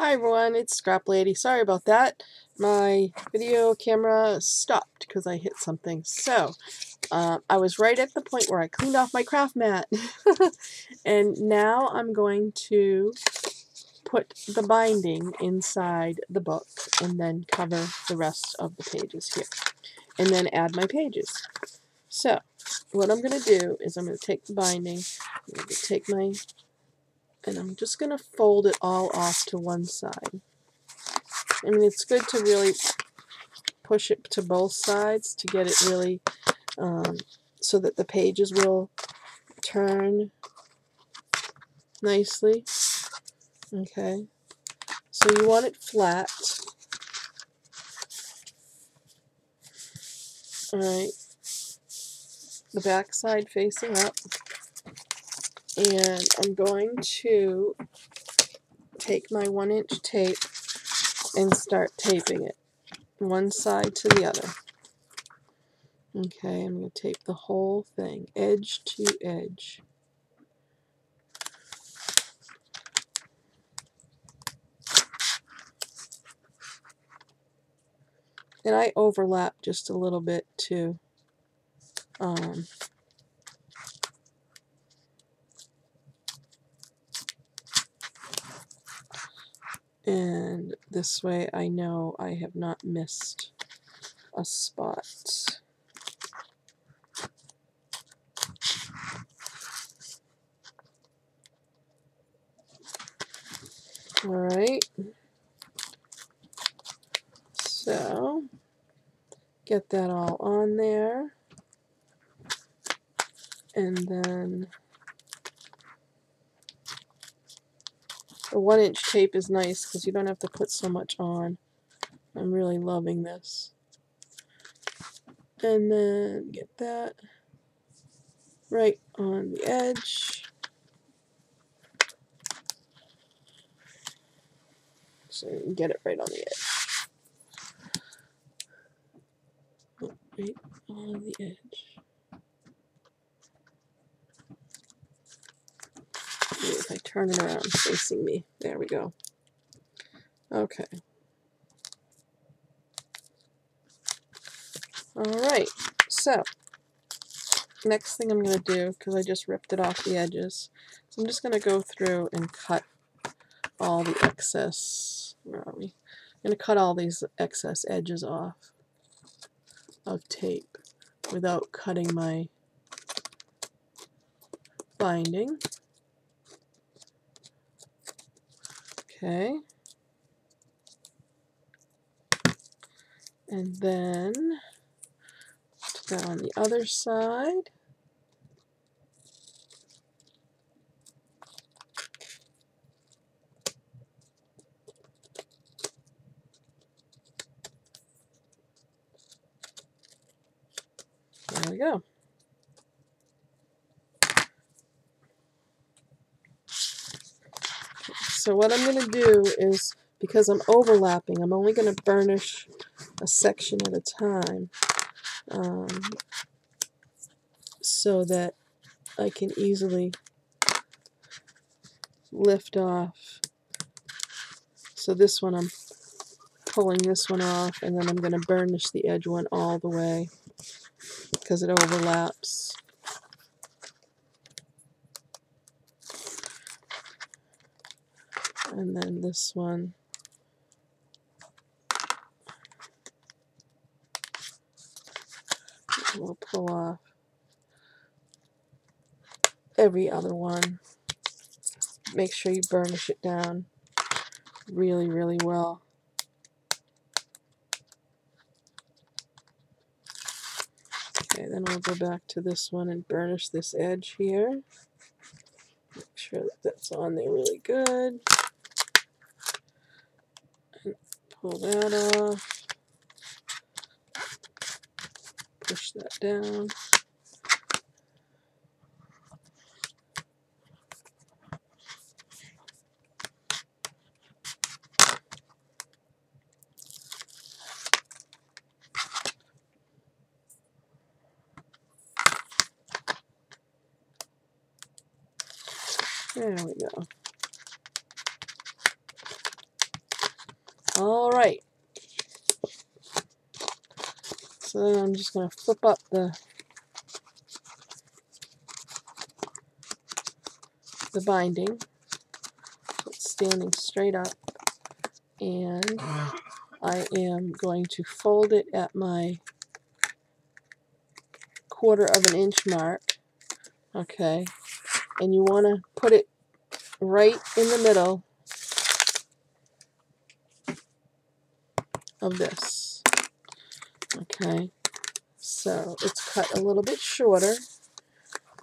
Hi everyone, it's Scrap Lady. Sorry about that. My video camera stopped because I hit something. So, I was right at the point where I cleaned off my craft mat. And now I'm going to put the binding inside the book and then cover the rest of the pages here. And then add my pages. So, what I'm going to do is I'm going to take the binding, I'm going to take my, and I'm just going to fold it all off to one side. I mean, it's good to really push it to both sides to get it really so that the pages will turn nicely. Okay, so you want it flat. Alright, the back side facing up. And I'm going to take my 1-inch tape and start taping it one side to the other. Okay, I'm going to tape the whole thing, edge to edge. And I overlap just a little bit too. And this way I know I have not missed a spot. Alright, so get that all on there, and then the 1-inch tape is nice because you don't have to put so much on. I'm really loving this. And then get that right on the edge. So you can get it right on the edge. Right on the edge. If I turn it around facing me, there we go. Okay. Alright, so next thing I'm going to do, because I just ripped it off the edges, so I'm just going to go through and cut all the excess, where are we? I'm going to cut all these excess edges off of tape without cutting my binding. Okay. And then put that on the other side. There we go. So what I'm going to do is, because I'm overlapping, I'm only going to burnish a section at a time, so that I can easily lift off. So this one I'm pulling this one off, and then I'm going to burnish the edge one all the way because it overlaps. And then this one we'll pull off. Every other one, make sure you burnish it down really, really well. Okay, then we'll go back to this one and burnish this edge here. Make sure that that's on there really good. And pull that off. Push that down. There we go. right. So then I'm just going to flip up the binding. So it's standing straight up. And I am going to fold it at my 1/4 inch mark. Okay. And you want to put it right in the middle of this. Okay. So it's cut a little bit shorter.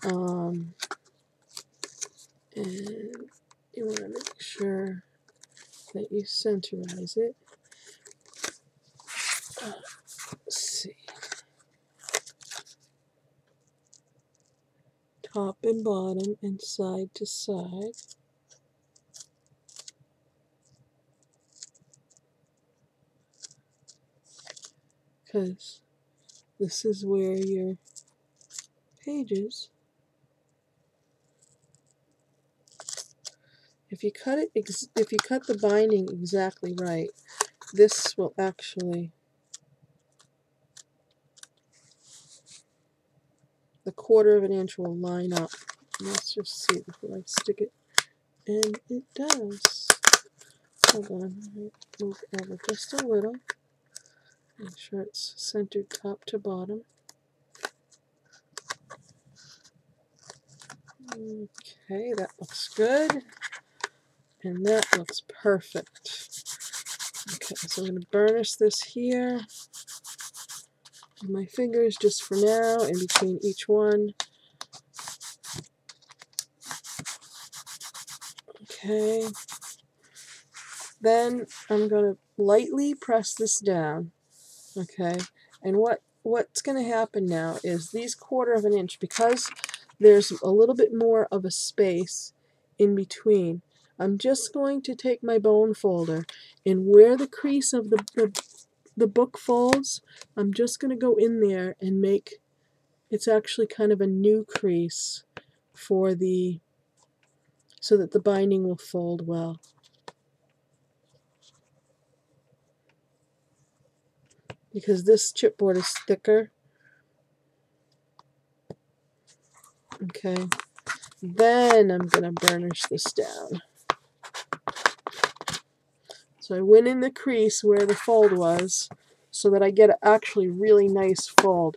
And you want to make sure that you centerize it. Let's see. Top and bottom and side to side. Because this is where your pages, if you cut the binding exactly right, this will actually, the 1/4 inch will line up. Let's just see before I stick it. And it does. Hold on, move over just a little. Make sure it's centered top to bottom. Okay, that looks good. And that looks perfect. Okay, so I'm going to burnish this here with my fingers just for now, in between each one. Okay. Then I'm going to lightly press this down. Okay. And what's going to happen now is these 1/4 inch, because there's a little bit more of a space in between, I'm just going to take my bone folder, and where the crease of the book folds, I'm just going to go in there and make, it's actually kind of a new crease for the, so that the binding will fold well. Because this chipboard is thicker. Okay. Then I'm going to burnish this down. So I went in the crease where the fold was so that I get actually really nice fold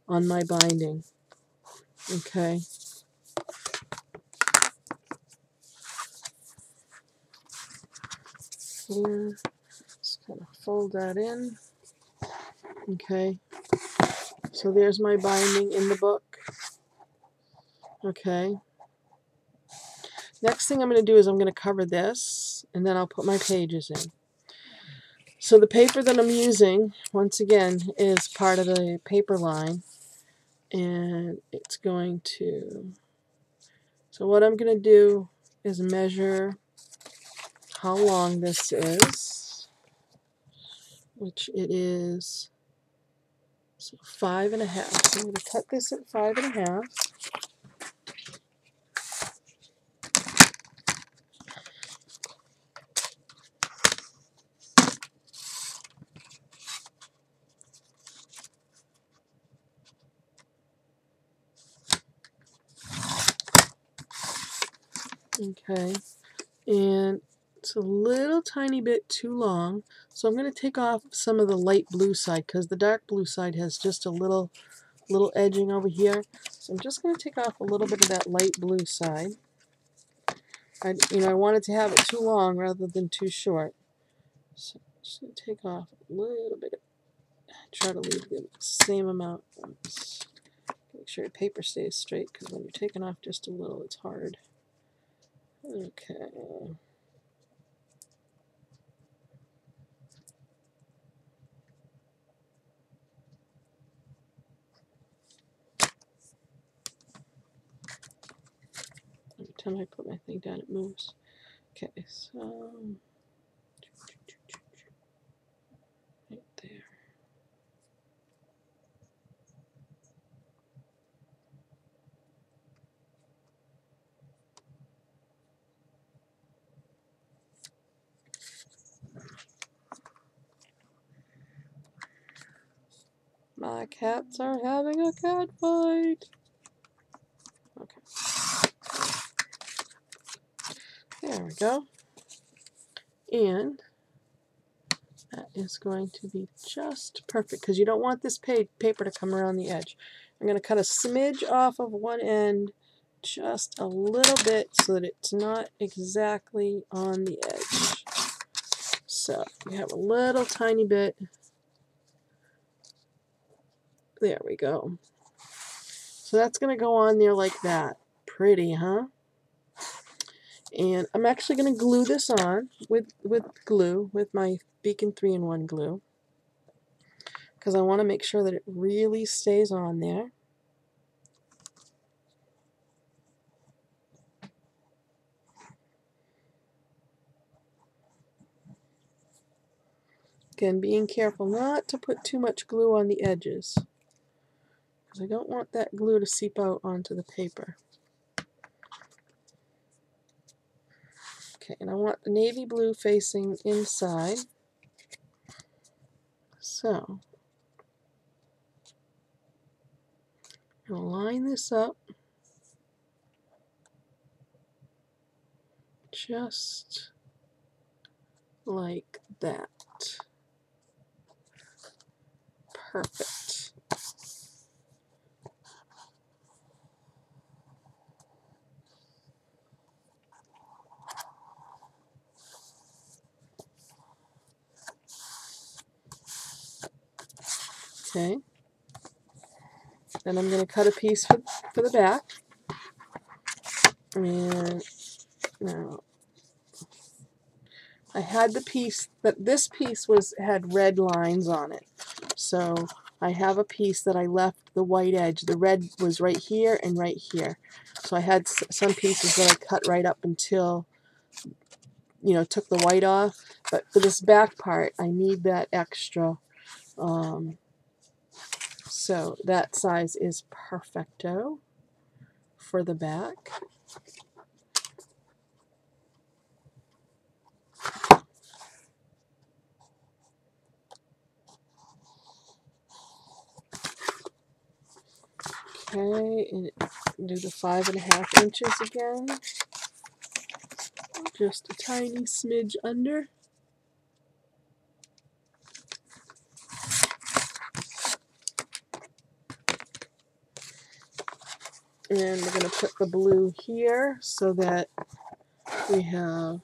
on my binding. Okay. Here, just kind of fold that in. Okay. So there's my binding in the book. Okay. Next thing I'm going to do is I'm going to cover this, and then I'll put my pages in. So the paper that I'm using, once again, is part of the paper line, and it's going to, so what I'm going to do is measure how long this is, which it is, so 5.5. So I'm going to cut this at 5.5. Okay, and it's a little tiny bit too long, so I'm going to take off some of the light blue side, because the dark blue side has just a little edging over here. So I'm just going to take off a little bit of that light blue side. I wanted to have it too long rather than too short. So I'm just going to take off a little bit. Try to leave the same amount. Make sure your paper stays straight, because when you're taking off just a little, it's hard. Okay. Every time I put my thing down, it moves. Okay, so right there. My cats are having a cat fight. Okay. There we go. And that is going to be just perfect because you don't want this paper to come around the edge. I'm going to cut a smidge off of one end, just a little bit, so that it's not exactly on the edge. So we have a little tiny bit. There we go. So that's going to go on there like that. Pretty, huh? And I'm actually going to glue this on with glue, with my Beacon 3-in-1 glue, because I want to make sure that it really stays on there. Again, being careful not to put too much glue on the edges, because I don't want that glue to seep out onto the paper. Okay, and I want the navy blue facing inside. So, I'm going to line this up just like that. Perfect. Okay. Then I'm going to cut a piece for the back. And now I had the piece, but this piece had red lines on it. So I have a piece that I left the white edge. The red was right here and right here. So I had some pieces that I cut right up until, you know, took the white off. But for this back part, I need that extra. So that size is perfecto for the back. Okay, and do the 5.5 inches again. Just a tiny smidge under. And we're going to put the blue here so that we have,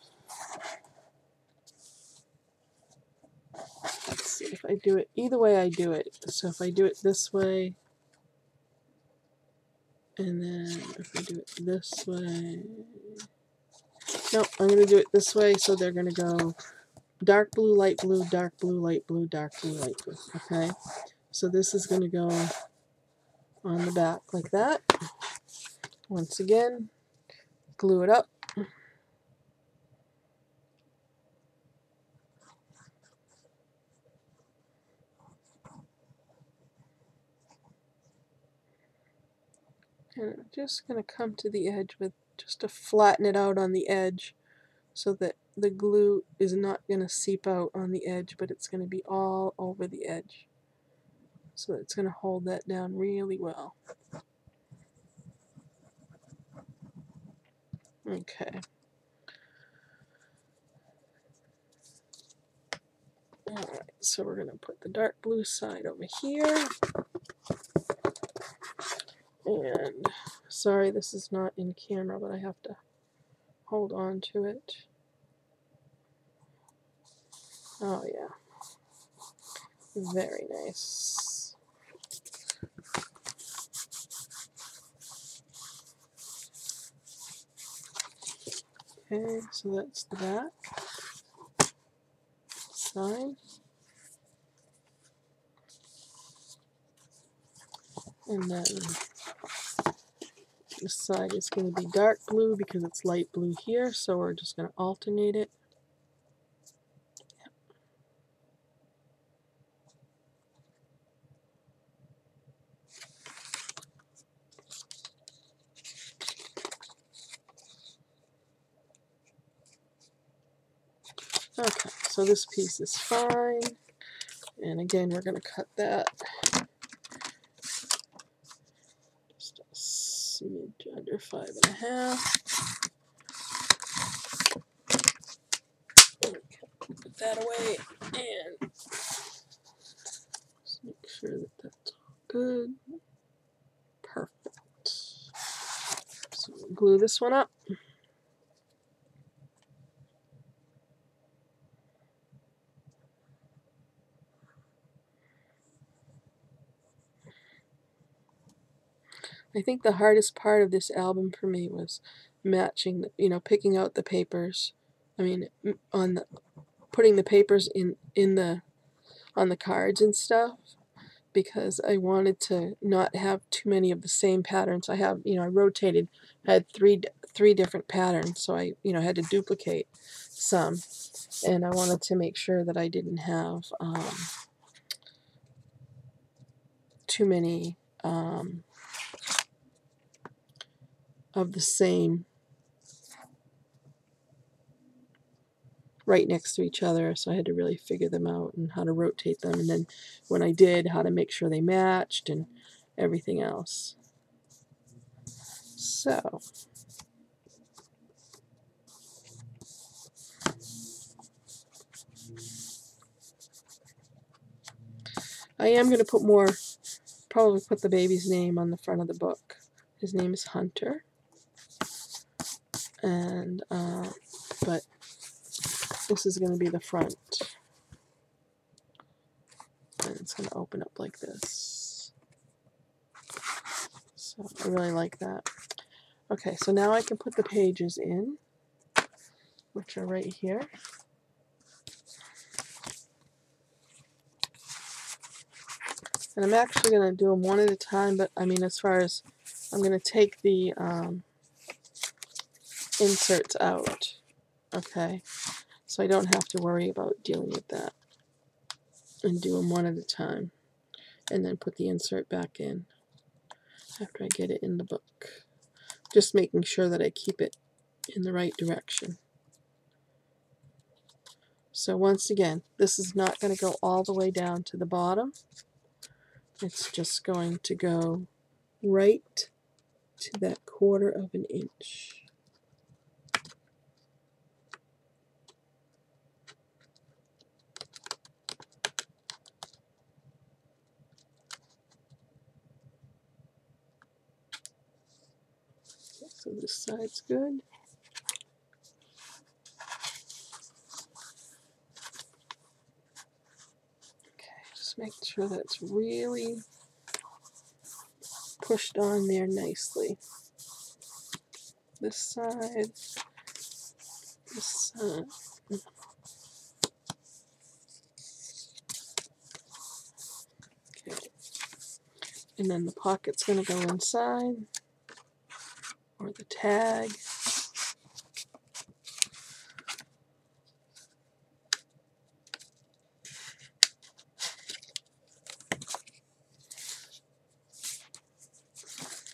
let's see if I do it, either way I do it. So if I do it this way, and then if I do it this way, nope, I'm going to do it this way, so they're going to go dark blue, light blue, dark blue, light blue, dark blue, light blue, okay? So this is going to go on the back like that. Once again, glue it up. And I'm just going to come to the edge with just to flatten it out on the edge so that the glue is not going to seep out on the edge, but it's going to be all over the edge. So it's going to hold that down really well. Okay. Alright, so we're going to put the dark blue side over here. And, sorry this is not in camera, but I have to hold on to it. Oh yeah. Very nice. Okay, so that's the back side. And then this side is going to be dark blue because it's light blue here, so we're just going to alternate it. Okay, so this piece is fine. And again, we're going to cut that under 5.5. Put that away and just make sure that that's all good. Perfect. So we'll glue this one up. I think the hardest part of this album for me was matching, picking out the papers. I mean, putting the papers on the cards and stuff, because I wanted to not have too many of the same patterns. I rotated, had three different patterns, so I, had to duplicate some, and I wanted to make sure that I didn't have too many of the same right next to each other, so I had to really figure them out and how to rotate them, and then when I did, how to make sure they matched and everything else. So I am going to probably put the baby's name on the front of the book. His name is Hunter, and but this is going to be the front, and it's going to open up like this. So I really like that. Okay, so now I can put the pages in, which are right here. And I'm actually going to do them one at a time, but I mean, as far as I'm going to take the inserts out, okay? So I don't have to worry about dealing with that, and do them one at a time, and then put the insert back in after I get it in the book. Just making sure that I keep it in the right direction. So once again, this is not going to go all the way down to the bottom. It's just going to go right to that 1/4 inch. So this side's good. Okay, just make sure that's really pushed on there nicely. This side, this side. Okay. And then the pocket's going to go inside, or the tag.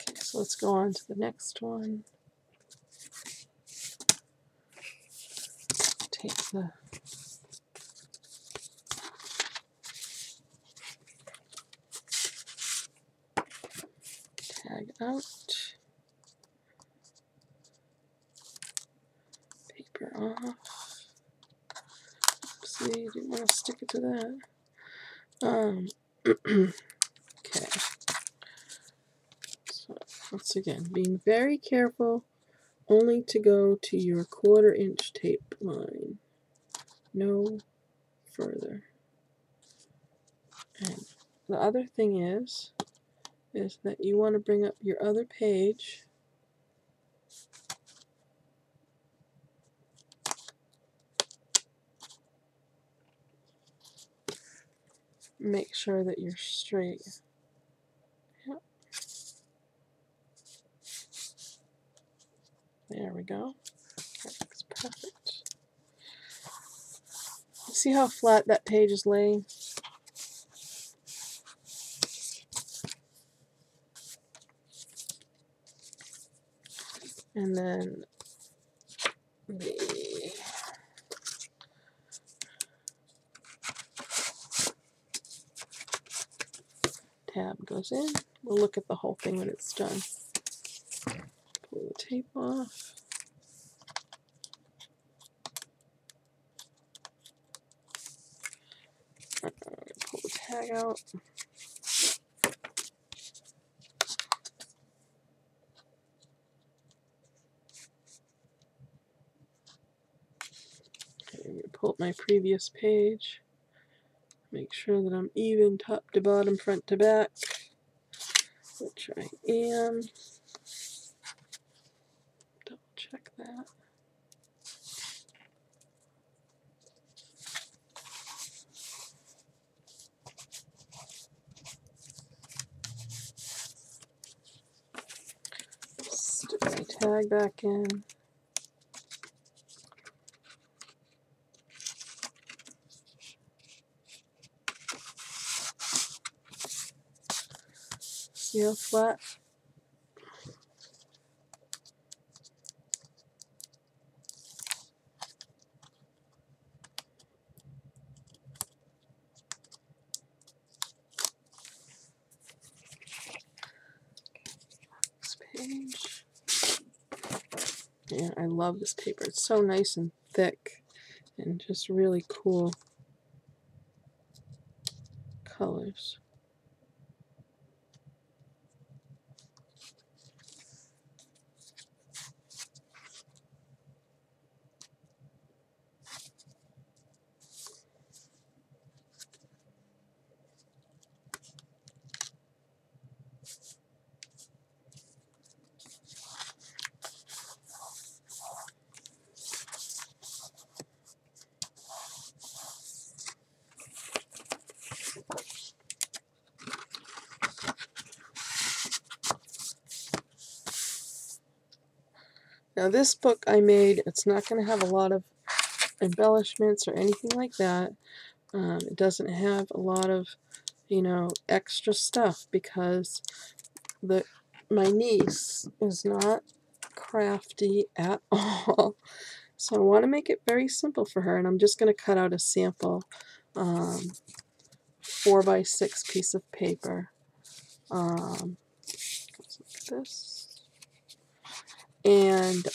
Okay, so let's go on to the next one. Take the tag out. Paper off. Oopsie, didn't want to stick it to that. Okay. So once again, being very careful only to go to your 1/4 inch tape line, no further. And the other thing is that you want to bring up your other page make sure that you're straight. Yep. There we go. That looks perfect. See how flat that page is laying? And then the tab goes in. We'll look at the whole thing when it's done. tape off. Pull the tag out. Okay, I'm going to pull up my previous page. Make sure that I'm even top to bottom, front to back, which I am. Double check that. Stick my tag back in. See how flat? Next page. Yeah, I love this paper. It's so nice and thick and just really cool colors. Now this book I made, it's not going to have a lot of embellishments or anything like that. It doesn't have a lot of, you know, extra stuff because my niece is not crafty at all. So I want to make it very simple for her, and I'm just going to cut out a sample 4x6 piece of paper. Goes like this. And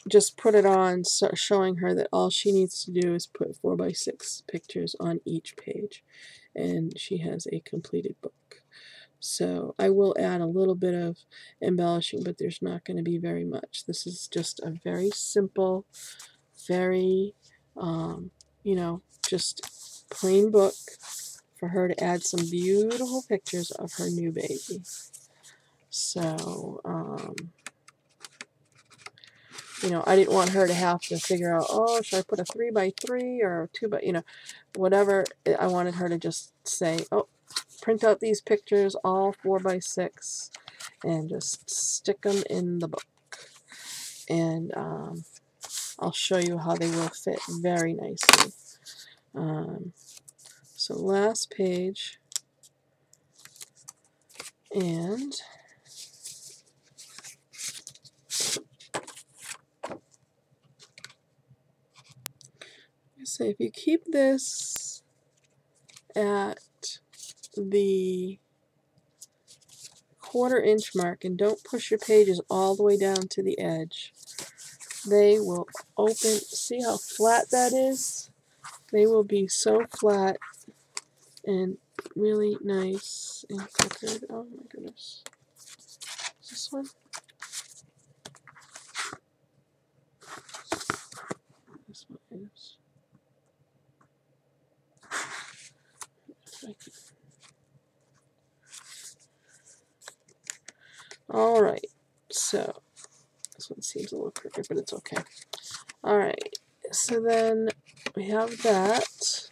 just put it on, showing her that all she needs to do is put 4x6 pictures on each page, and she has a completed book. So I will add a little bit of embellishing, but there's not going to be very much. This is just a very simple, very, you know, just plain book for her to add some beautiful pictures of her new baby. So, you know, I didn't want her to have to figure out, oh, should I put a 3x3 or a 2x, you know, whatever. I wanted her to just say, oh, print out these pictures, all 4x6, and just stick them in the book. And I'll show you how they will fit very nicely. So last page, and so if you keep this at the 1/4 inch mark and don't push your pages all the way down to the edge, they will open. See how flat that is? They will be so flat and really nice and puckered. Oh my goodness. Is this one? This one is. Alright, so this one seems a little crooked, but it's okay. Alright, so then we have that.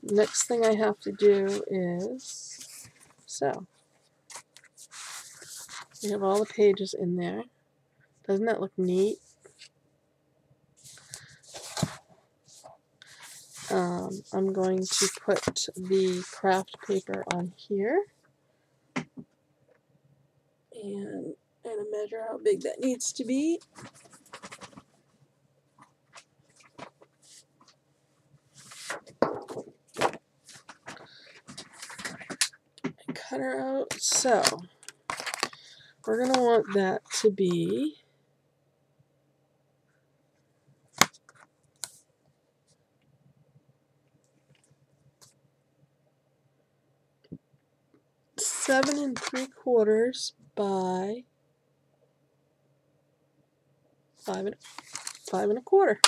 Next thing I have to do is, so we have all the pages in there. Doesn't that look neat? I'm going to put the craft paper on here. And I'm going to measure how big that needs to be. cutter out. So we're going to want that to be 7 3/4 by 5 1/4.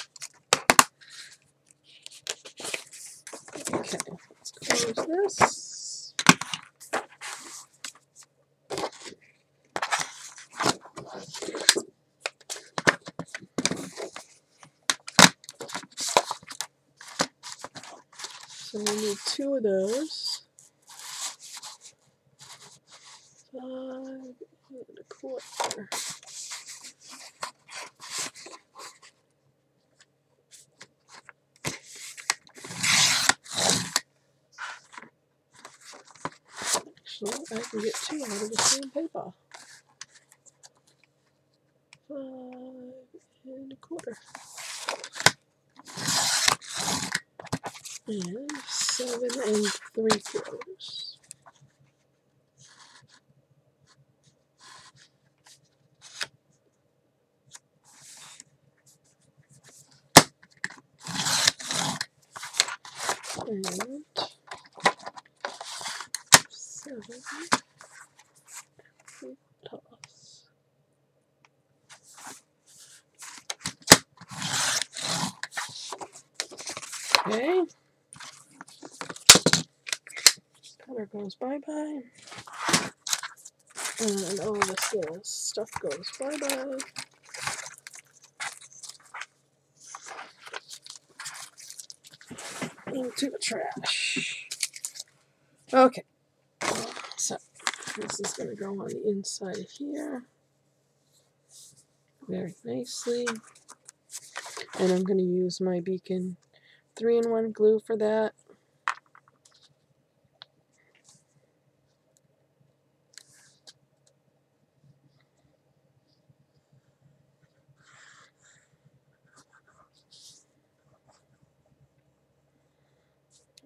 Okay, let's close this. So we need 2 of those. 5 1/4. Actually, I can get 2 out of the same paper. 5 1/4. And 7 3/4. And 7 3/4. Okay. Color goes bye-bye. And all this little stuff goes bye-bye. Into the trash. Okay. So this is going to go on the inside here. Very nicely. And I'm going to use my Beacon 3-in-1 glue for that.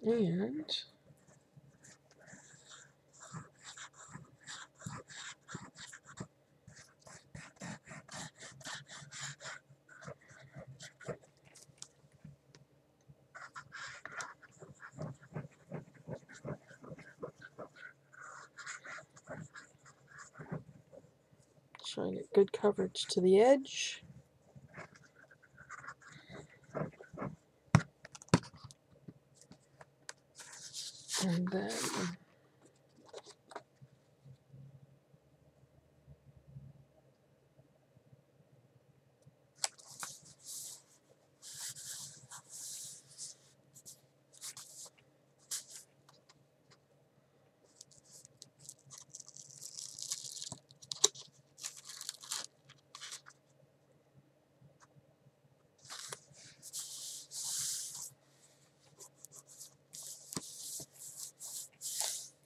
And trying to get good coverage to the edge. And then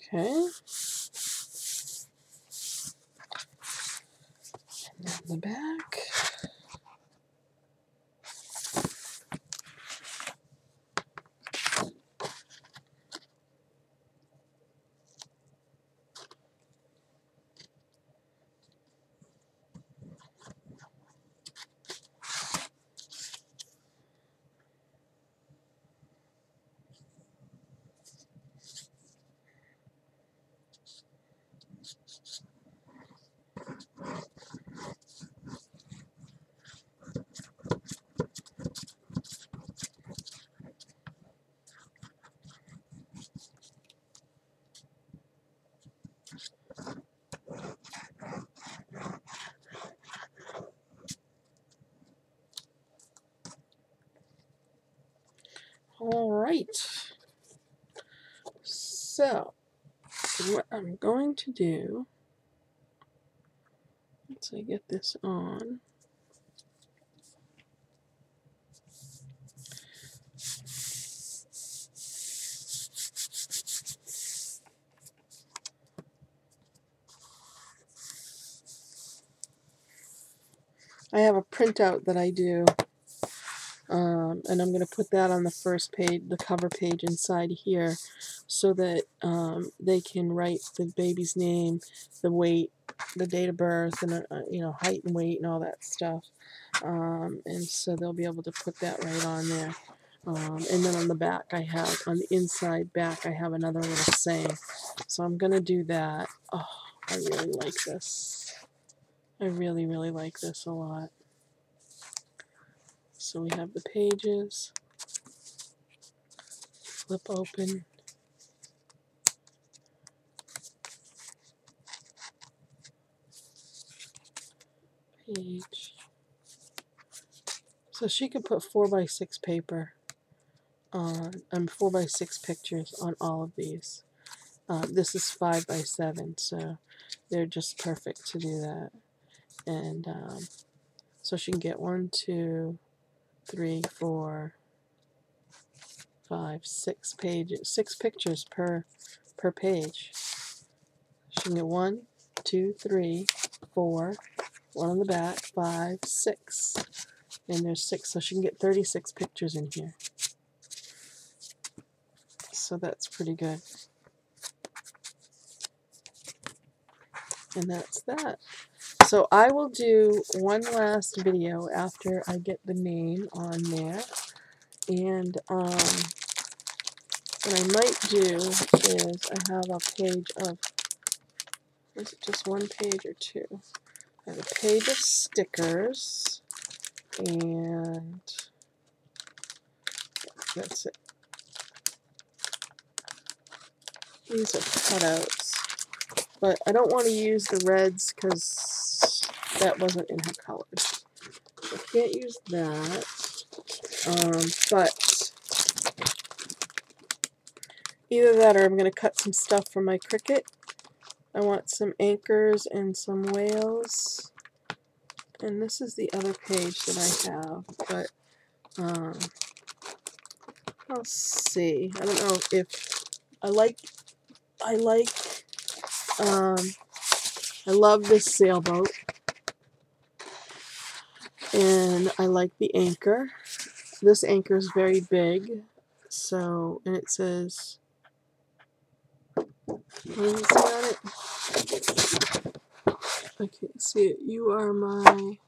okay. And then the back. All right. So what I'm going to do, once I get this on, I have a printout that I do And I'm going to put that on the first page, the cover page inside here, so that they can write the baby's name, the weight, the date of birth, and you know, height and weight and all that stuff. And so they'll be able to put that right on there. And then on the back, on the inside back, I have another little saying. So I'm going to do that. Oh, I really like this. I really, really like this a lot. So we have the pages. Flip open. Page. So she could put 4x6 paper on, 4x6 pictures on all of these. This is 5x7, so they're just perfect to do that. And so she can get 1, 2, 3, 4, 5, 6 pages, 6 pictures per page. She can get 1, 2, 3, 4, 1 on the back, 5, 6, and there's 6, so she can get 36 pictures in here. So that's pretty good. And that's that. So I will do one last video after I get the name on there. And what I might do is I have a page of, is it just one page or two? I have a page of stickers, and that's it. These are cutouts, but I don't want to use the reds because that wasn't in her colors. I can't use that, but either that or I'm going to cut some stuff from my Cricut. I want some anchors and some whales. And this is the other page that I have, but I'll see. I don't know if I love this sailboat, and I like the anchor. This anchor is very big, so, and it says, what does it say on it? I can't see it. You are my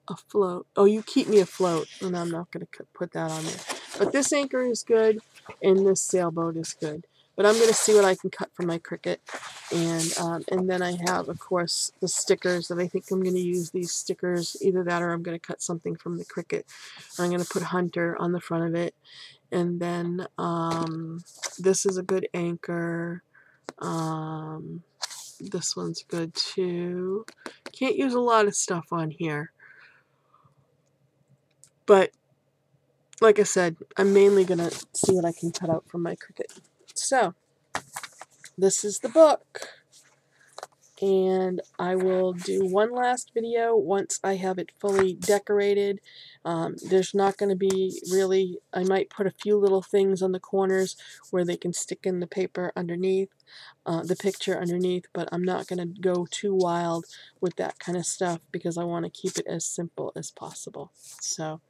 afloat. Oh, you keep me afloat, and I'm not going to put that on there. But this anchor is good, and this sailboat is good. But I'm going to see what I can cut from my Cricut. And then I have, of course, the stickers that I think I'm going to use these stickers. Either that or I'm going to cut something from the Cricut. I'm going to put Hunter on the front of it. And then this is a good anchor. This one's good too. Can't use a lot of stuff on here. But like I said, I'm mainly going to see what I can cut out from my Cricut. So, this is the book. And I will do one last video once I have it fully decorated. There's not going to be really, I might put a few little things on the corners where they can stick in the paper underneath, the picture underneath, but I'm not going to go too wild with that kind of stuff because I want to keep it as simple as possible. So,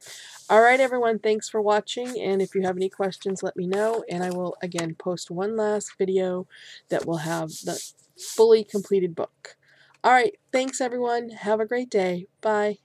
alright everyone, thanks for watching, and if you have any questions, let me know, and I will again post one last video that will have the fully completed book. Alright, thanks everyone. Have a great day. Bye.